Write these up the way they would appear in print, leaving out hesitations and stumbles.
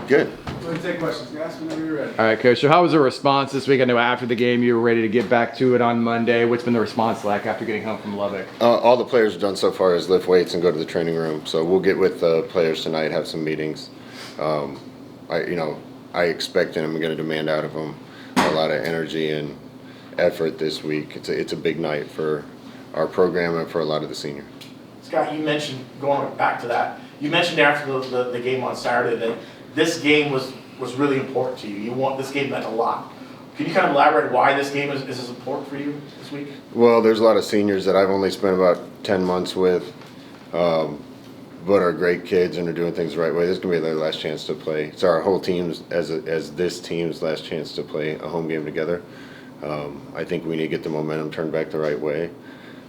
Good. Go ahead and take questions, guys, whenever you're ready. All right, Coach. So how was the response this week? I know after the game you were ready to get back to it on Monday. What's been the response like after getting home from Lubbock? All the players have done so far is lift weights and go to the training room. So we'll get with the players tonight, have some meetings. I expect and I'm going to demand out of them a lot of energy and effort this week. It's a big night for our program and for a lot of the seniors. Scott, you mentioned, going back to that, you mentioned after the game on Saturday that this game was really important to you. This game meant a lot. Can you kind of elaborate why this game is as important for you this week? Well, there's a lot of seniors that I've only spent about 10 months with, but are great kids and are doing things the right way. This is going to be their last chance to play. It's our whole team's, as this team's last chance to play a home game together. I think we need to get the momentum turned back the right way.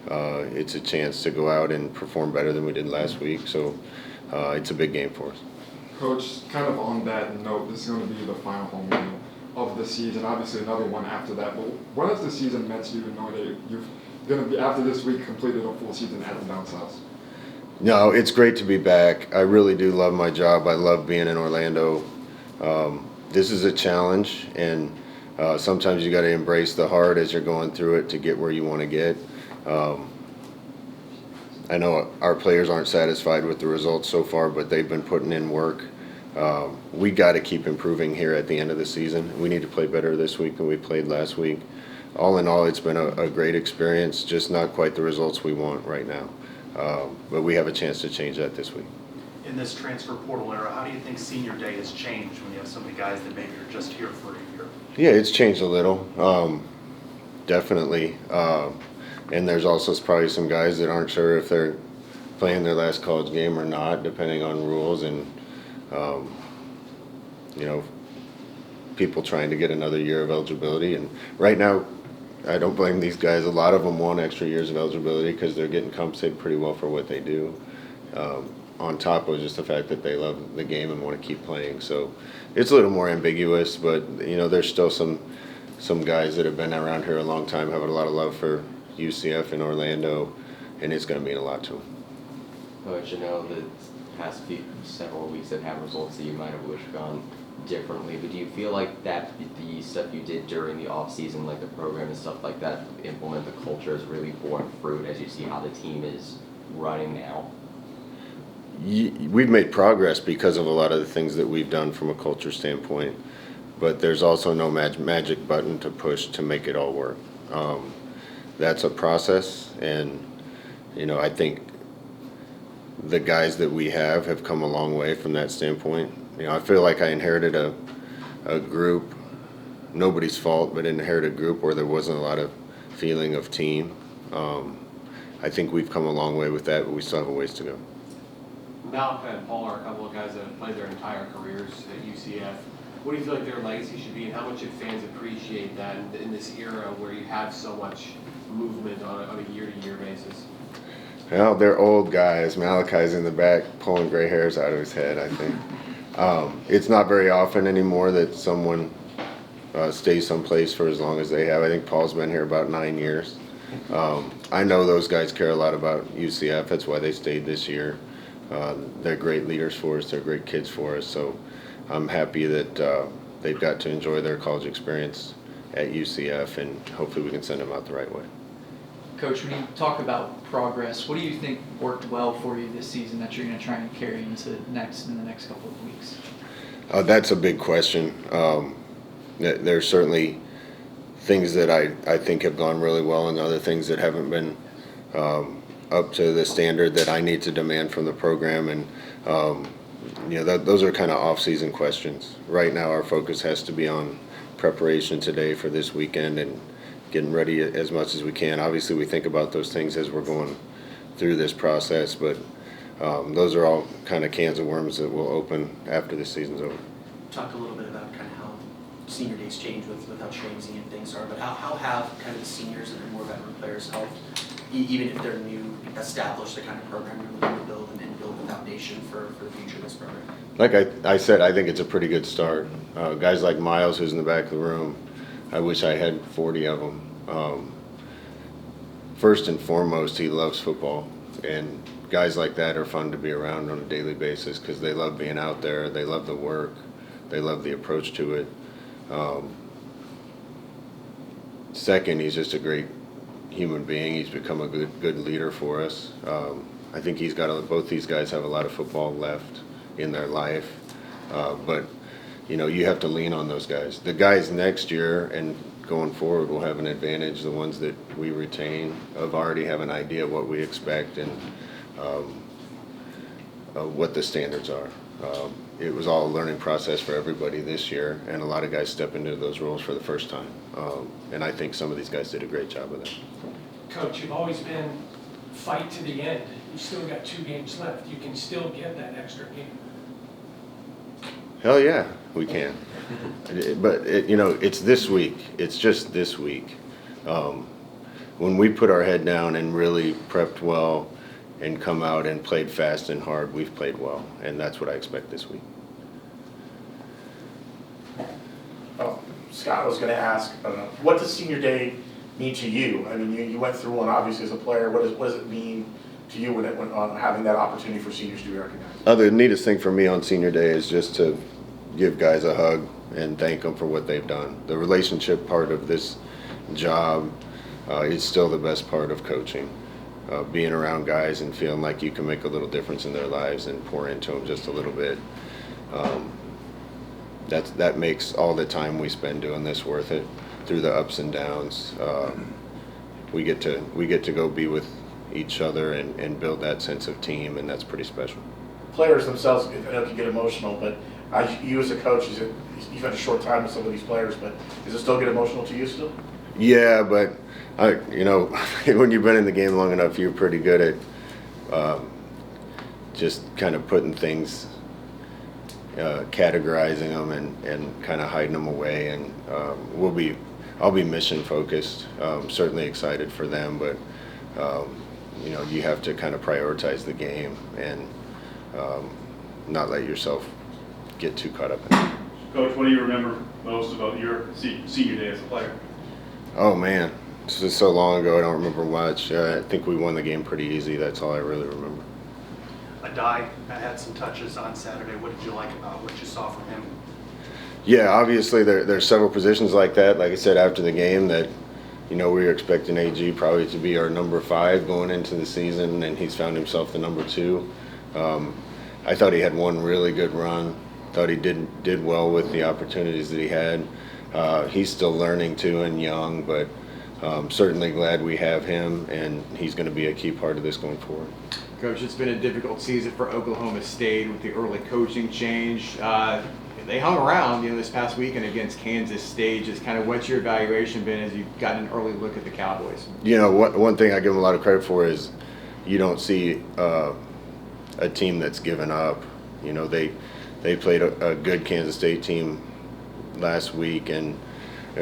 It's a chance to go out and perform better than we did last week, so it's a big game for us. Coach, kind of on that note, this is going to be the final home game of the season, obviously another one after that, but what has the season meant to you to know that you're going to be, after this week, completed a full season at the Bounce House? No, it's great to be back. I really do love my job. I love being in Orlando. This is a challenge, and sometimes you got to embrace the hard as you're going through it to get where you want to get. I know our players aren't satisfied with the results so far, but they've been putting in work. We got to keep improving here at the end of the season. We need to play better this week than we played last week. All in all, it's been a great experience, just not quite the results we want right now. But we have a chance to change that this week. In this transfer portal era, how do you think senior day has changed when you have so many guys that maybe are just here for a year? Yeah, it's changed a little, definitely. And there's also probably some guys that aren't sure if they're playing their last college game or not, depending on rules and, people trying to get another year of eligibility. And right now, I don't blame these guys. A lot of them want extra years of eligibility because they're getting compensated pretty well for what they do. On top of just the fact that they love the game and want to keep playing. So it's a little more ambiguous, but, there's still some guys that have been around here a long time, have a lot of love for UCF in Orlando, and it's going to mean a lot to them. Coach, I know the past several weeks have had results that you might have wished gone differently, but do you feel like that the stuff you did during the off season, like the program and stuff like that, to implement the culture has really borne fruit as you see how the team is running now? We've made progress because of a lot of the things that we've done from a culture standpoint, but there's also no magic button to push to make it all work. That's a process, and I think the guys that we have come a long way from that standpoint. I feel like I inherited a group, nobody's fault, but inherited a group where there wasn't a lot of feeling of team. I think we've come a long way with that, but we still have a ways to go. Malachi and Paul are a couple of guys that have played their entire careers at UCF. What do you feel like their legacy should be, and how much should fans appreciate that in this era where you have so much movement on a year-to-year basis? Well, they're old guys. Malachi's in the back pulling gray hairs out of his head, I think. It's not very often anymore that someone stays someplace for as long as they have. I think Paul's been here about 9 years. I know those guys care a lot about UCF. That's why they stayed this year. They're great leaders for us. They're great kids for us. So I'm happy that they've got to enjoy their college experience at UCF, and hopefully we can send them out the right way. Coach, when you talk about progress, what do you think worked well for you this season that you're going to try and carry into in the next couple of weeks? That's a big question. There's certainly things that I think have gone really well, and other things that haven't been up to the standard that I need to demand from the program. And those are kind of off-season questions. Right now, our focus has to be on preparation today for this weekend and getting ready as much as we can. Obviously, we think about those things as we're going through this process, but those are all kind of cans of worms that will open after the season's over. Talk a little bit about kind of how senior days change with how transient things are, but how have kind of the seniors and the more veteran players helped, even if they're new, establish the kind of program you're looking to build and build the foundation for the future of this program? Like I said, I think it's a pretty good start. Guys like Miles, who's in the back of the room, I wish I had 40 of them. First and foremost, he loves football, and guys like that are fun to be around on a daily basis because they love being out there, they love the work. They love the approach to it. Second, he's just a great human being. He's become a good leader for us. I think both these guys have a lot of football left in their life, but you have to lean on those guys. The guys next year and going forward will have an advantage. The ones that we retain have already have an idea what we expect and what the standards are. It was all a learning process for everybody this year, and a lot of guys step into those roles for the first time. And I think some of these guys did a great job of that. Coach, you've always been fight to the end. You still got 2 games left. You can still get that extra game. Hell yeah, we can. But it's this week. It's just this week. When we put our head down and really prepped well and come out and played fast and hard, we've played well, and that's what I expect this week. Scott was going to ask, what does senior day mean to you? I mean, you went through one obviously as a player. What does it mean to you when having that opportunity for seniors to be recognized? The neatest thing for me on senior day is just to give guys a hug and thank them for what they've done. The relationship part of this job is still the best part of coaching. Being around guys and feeling like you can make a little difference in their lives and pour into them just a little bit. That makes all the time we spend doing this worth it. Through the ups and downs, we get to go be with each other and build that sense of team, and that's pretty special. Players themselves, I know, can get emotional, but you as a coach, you've had a short time with some of these players, but does it still get emotional to you still? Yeah, but when you've been in the game long enough, you're pretty good at just kind of putting things, categorizing them and kind of hiding them away. And I'll be mission focused. Certainly excited for them, but you have to kind of prioritize the game and not let yourself get too caught up in it. Coach, what do you remember most about your senior day as a player? Oh man, this is so long ago I don't remember much. I think we won the game pretty easy. That's all I really remember. Adai had some touches on Saturday. What did you like about what you saw from him? Yeah, obviously there's several positions like that. Like I said after the game that we were expecting AG probably to be our number 5 going into the season, and he's found himself the number 2. I thought he had one really good run. Thought he did well with the opportunities that he had. He's still learning too and young, but certainly glad we have him, and he's going to be a key part of this going forward. Coach, it's been a difficult season for Oklahoma State with the early coaching change. They hung around, this past weekend against Kansas State. Just kind of what's your evaluation been as you've gotten an early look at the Cowboys? One thing I give them a lot of credit for is you don't see a team that's given up. They played a good Kansas State team last week and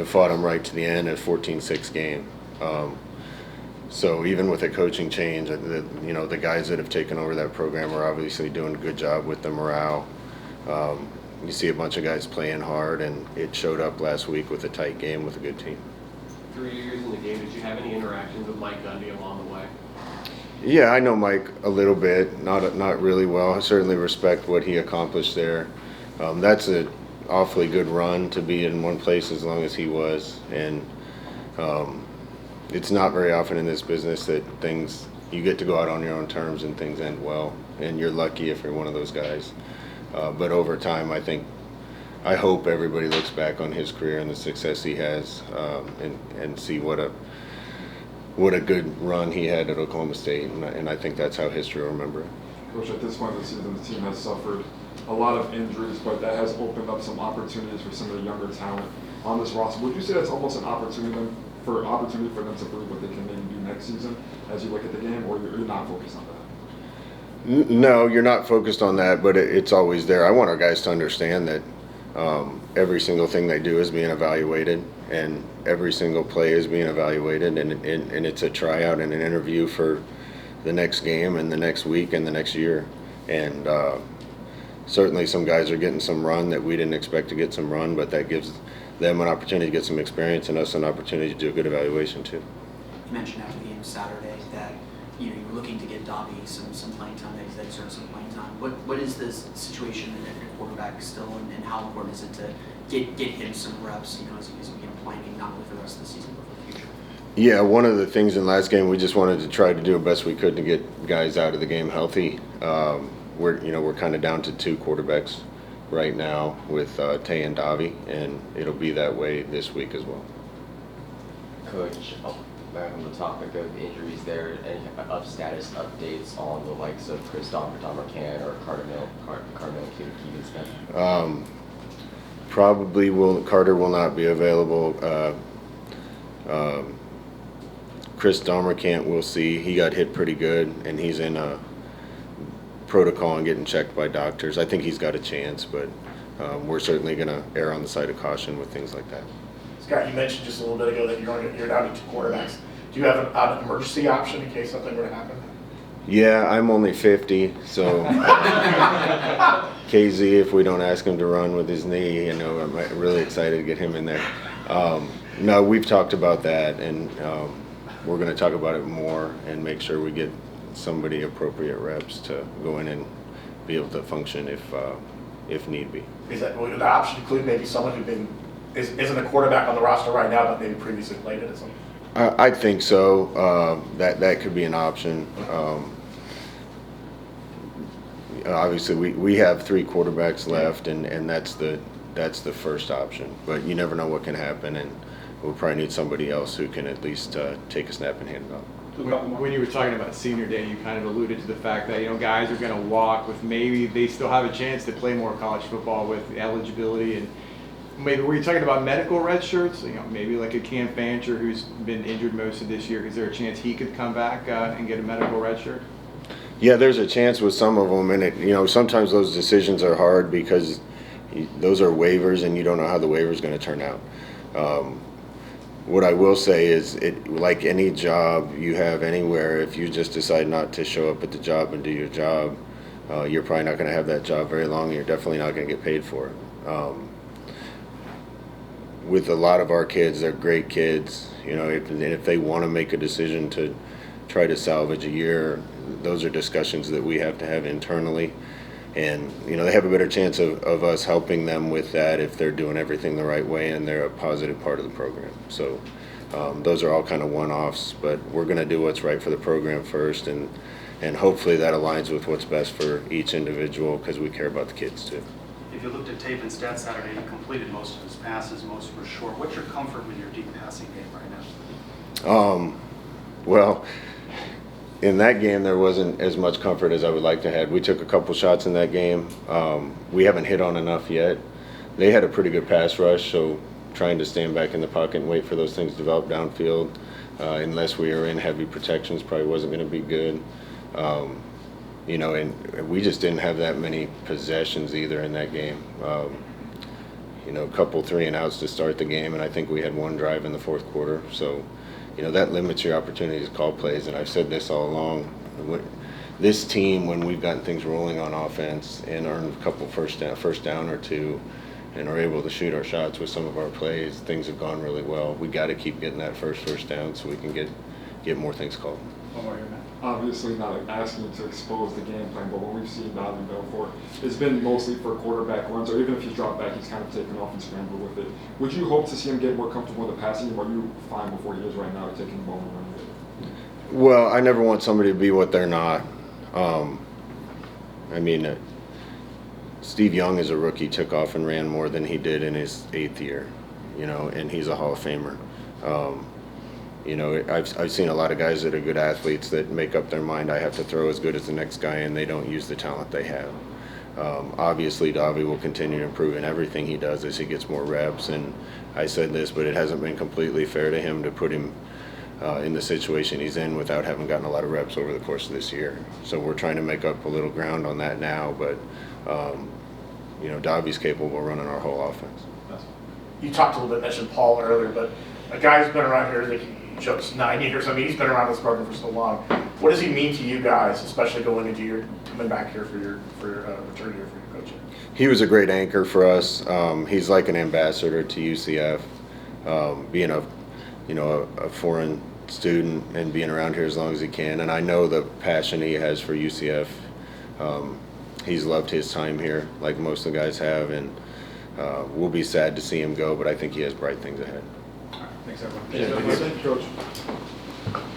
fought them right to the end, a 14-6 game. So even with a coaching change, the guys that have taken over that program are obviously doing a good job with the morale. You see a bunch of guys playing hard, and it showed up last week with a tight game with a good team. 3 years in the game, did you have any interactions with Mike Gundy along the way? Yeah, I know Mike a little bit, not really well. I certainly respect what he accomplished there. That's an awfully good run to be in one place as long as he was, and it's not very often in this business that you get to go out on your own terms and things end well, and you're lucky if you're one of those guys. But over time, I hope everybody looks back on his career and the success he has, and see what a good run he had at Oklahoma State, and I think that's how history will remember it. Coach, at this point of the season, the team has suffered a lot of injuries, but that has opened up some opportunities for some of the younger talent on this roster. Would you say that's almost an opportunity for them to prove what they can maybe do next season as you look at the game, or you're not focused on that? No, you're not focused on that, but it's always there. I want our guys to understand that every single thing they do is being evaluated, and every single play is being evaluated, and it's a tryout and an interview for the next game and the next week and the next year. And certainly some guys are getting some run that we didn't expect to get some run, but that gives them an opportunity to get some experience and us an opportunity to do a good evaluation too. You mentioned after the game Saturday that you know, you're looking to get Dobby some playing time, that he's earned some playing time. What is this situation at quarterback still, and how important is it to get him some reps, you know, as we begin planning not only for the rest of the season but for the future? Yeah, one of the things in last game, we just wanted to try to do the best we could to get guys out of the game healthy. We're kind of down to 2 quarterbacks right now with Tay and Davi, and it'll be that way this week as well. Coach, back on the topic of injuries there, any status updates on the likes of Chris Dommercan or Cardinal Keegan-Smith? Probably Carter will not be available. Chris Dommercan, we'll see. He got hit pretty good, and he's in a protocol and getting checked by doctors. I think he's got a chance, but we're certainly going to err on the side of caution with things like that. Scott, you mentioned just a little bit ago that you're down to 2 quarterbacks. Do you have an emergency option in case something were to happen? Yeah, I'm only 50, so KZ, if we don't ask him to run with his knee, you know, I'm really excited to get him in there. No, we've talked about that, and we're going to talk about it more and make sure we get somebody appropriate reps to go in and be able to function if need be. Is that would the option include maybe someone who isn't a quarterback on the roster right now, but maybe previously played it or something? I think so. That could be an option. Obviously, we have 3 quarterbacks left, and that's the first option. But you never know what can happen, and we'll probably need somebody else who can at least take a snap and hand it off. When you were talking about senior day, you kind of alluded to the fact that, you know, guys are going to walk with maybe they still have a chance to play more college football with eligibility, and maybe were you talking about medical red shirts? You know, maybe like a Cam Fancher who's been injured most of this year. Is there a chance he could come back and get a medical red shirt? Yeah, there's a chance with some of them, and sometimes those decisions are hard because those are waivers, and you don't know how the waiver is going to turn out. What I will say is, like any job you have anywhere, if you just decide not to show up at the job and do your job, you're probably not going to have that job very long. You're definitely not going to get paid for it. With a lot of our kids, they're great kids. You know, if they want to make a decision to try to salvage a year, those are discussions that we have to have internally. And, you know, they have a better chance of us helping them with that if they're doing everything the right way and they're a positive part of the program. So those are all kind of one-offs, but we're going to do what's right for the program first, and hopefully that aligns with what's best for each individual because we care about the kids too. If you looked at tape and stats Saturday, you completed most of his passes, most were short. What's your comfort with your deep passing game right now? Well, in that game, there wasn't as much comfort as I would like to have. We took a couple shots in that game. We haven't hit on enough yet. They had a pretty good pass rush, so trying to stand back in the pocket and wait for those things to develop downfield, unless we were in heavy protections, probably wasn't going to be good. You know, and we just didn't have that many possessions either in that game. You know, a couple 3-and-outs to start the game, and I think we had 1 drive in the 4th quarter. So, you know, that limits your opportunities to call plays, and I've said this all along. This team, when we've gotten things rolling on offense and earned a couple first down or 2, and are able to shoot our shots with some of our plays, things have gone really well. We got to keep getting that first down so we can get more things called. One more here, Matt. Obviously not asking you to expose the game plan, but when we've seen Dobby Belfort, it's been mostly for quarterback runs, or even if he's dropped back, he's kind of taken off and scrambled with it. Would you hope to see him get more comfortable in the passing game, or are you fine before he is right now taking the ball and running it? Well, I never want somebody to be what they're not. I mean, Steve Young as a rookie took off and ran more than he did in his 8th year, you know, and he's a Hall of Famer. You know, I've seen a lot of guys that are good athletes that make up their mind, I have to throw as good as the next guy, and they don't use the talent they have. Obviously, Davi will continue to improve in everything he does as he gets more reps, and I said this, but it hasn't been completely fair to him to put him in the situation he's in without having gotten a lot of reps over the course of this year. So we're trying to make up a little ground on that now, but you know, Davi's capable of running our whole offense. You talked a little bit, mentioned Paul earlier, but a guy who's been around here, like he jokes 9 years. I mean, he's been around this program for so long. What does he mean to you guys, especially going into coming back here for your return here for your coaching? He was a great anchor for us. He's like an ambassador to UCF, being a foreign student and being around here as long as he can, and I know the passion he has for UCF. He's loved his time here, like most of the guys have, and we'll be sad to see him go, but I think he has bright things ahead. All right, thanks, everyone. Thank you, Coach.